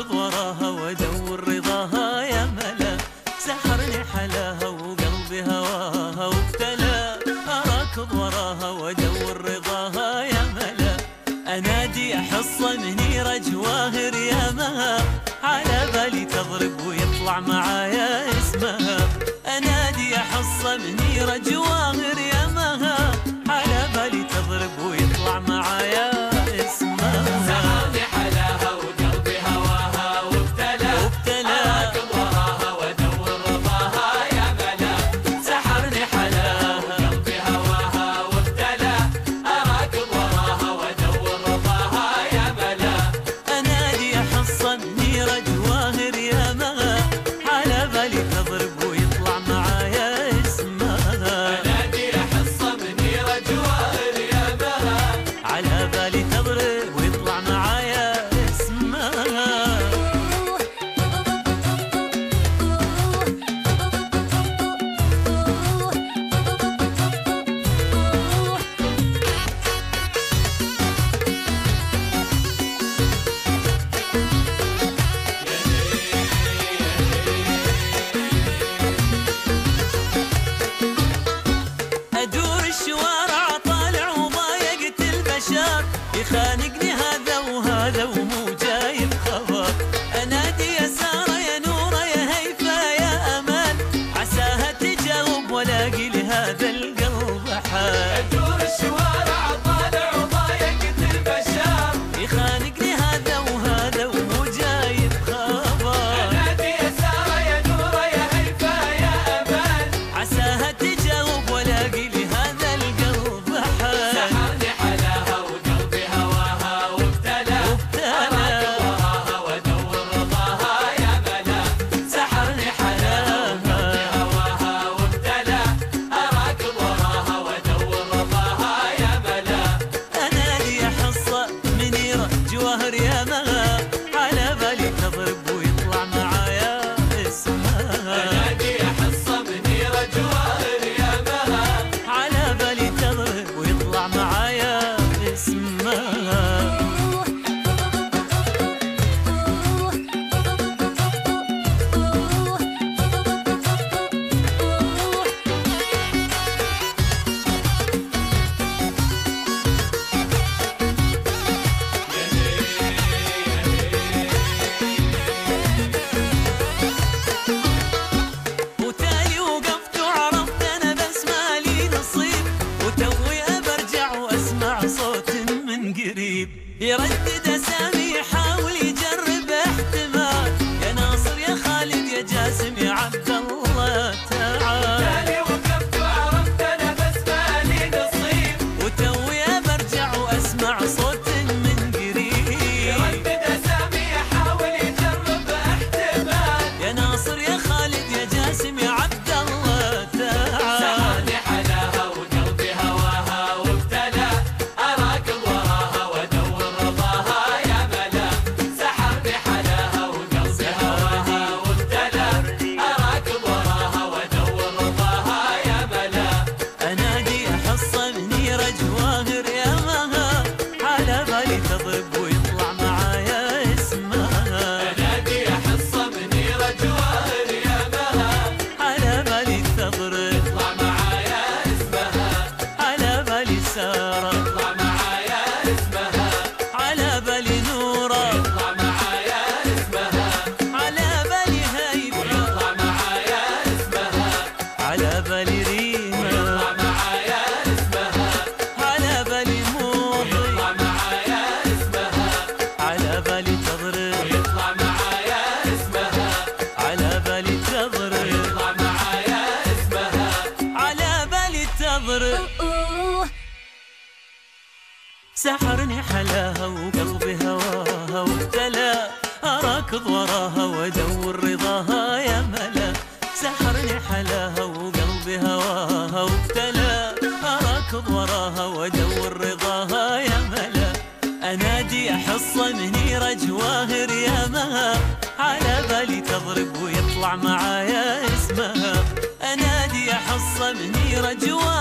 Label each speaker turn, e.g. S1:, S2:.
S1: اراكض وراها وادور رضاها يا ملا، سحرني حلاها وقلبي هواها وابتلى. اراكض وراها وادور رضاها يا ملا، انادي احصى منيرة جواهر يا مها، على بالي تضرب ويطلع معايا اسمها. انادي احصى منيرة جواهر يا مها، على بالي تضرب ويطلع معايا اسمها.
S2: سحرني حلاها وقلبي هواها وابتلى. اراكض وراها وادور رضاها يا ملا، سحرني حلاها وقلبي هواها وابتلى. اراكض وراها وادور رضاها يا ملا،
S1: انادي احصى منيرة جواهر يا مها، على بالي تضرب ويطلع معايا اسمها.
S2: انادي احصى منيرة جواهر يا مها،
S1: على بالي تضرب ويطلع معايا اسمها. ادور الشوارع طالع وضايقت البشر، يخانقني هذا وهذا ومو جايب خبر. انادي يا ساره يا نوره يا هيفا يا امل، عساها تجاوب والاقي لهذا القلب حال.
S2: ادور الشوارع طالع وضايقت البشر،
S1: يخانقني هذا وهذا ومو جايب خبر.
S2: انادي يا ساره يا نوره يا هيفا يا امل،
S1: عساها تجاوب والاقي لهذا القلب حال.
S2: سحرني حلاها وقلبي هواها وابتلى. اراكض وراها وادور رضاها يا ملا، سحرني حلاها وقلبي هواها وابتلى. اراكض وراها وادور رضاها يا ملا،
S1: انادي احصى منيرة جواهر يا مها، على بالي تضرب ويطلع معايا اسمها.
S2: انادي احصى منيرة جواهر يا مها،
S1: على بالي تضرب ويطلع معايا اسمها. وتالي وقفت وعرفت انا بس مالي نصيب، وتوي برجع واسمع صوت من قريب يردد اسامي يحاول يجرب احتمال. يا ناصر يا خالد يا جاسم يا عبد الله تعال.
S2: تالي وقفت وعرفت انا بس مالي نصيب،
S1: وتوي برجع واسمع صوت من قريب
S2: يردد اسامي يحاول يجرب احتمال.
S1: يا ناصر يا خالد يا جاسم يا عبد الله تعال.
S2: سحرني حلاها وقلبي هواها وابتلى. اراكض وراها وادور رضاها يا ملا، سحرني حلاها وقلبي هواها وابتلى. اراكض وراها وادور رضاها يا ملا،
S1: انادي احصى منيرة جواهر يا مها، على بالي تضرب ويطلع معايا اسمها.
S2: انادي احصى منيرة جواهر يا مها،
S1: على بالي تضرب
S2: اطلع معايا اسمها.
S1: على بالي سارة،
S2: اطلع معايا اسمها،
S1: على بالي نورة،
S2: اطلع معايا اسمها.
S1: على بالي هيبة،
S2: اطلع معايا اسمها،
S1: على بالي ريمة،
S2: اطلع معايا اسمها.
S1: على بالي موضي،
S2: اطلع معايا اسمها،
S1: على بالي تضرب،
S2: اطلع معايا اسمها.
S1: على بالي تضرب،
S2: اطلع معايا اسمها،
S1: على بالي تضرب. سحرني حلاها وقلبي هواها وابتلى. اراكض وراها وادور رضاها يا ملا، سحرني حلاها وقلبي هواها وابتلى. اراكض وراها وادور رضاها يا ملا، انادي احصى منيرة جواهر يا مها، على بالي تضرب ويطلع معايا اسمها. انادي احصى منيرة جواهر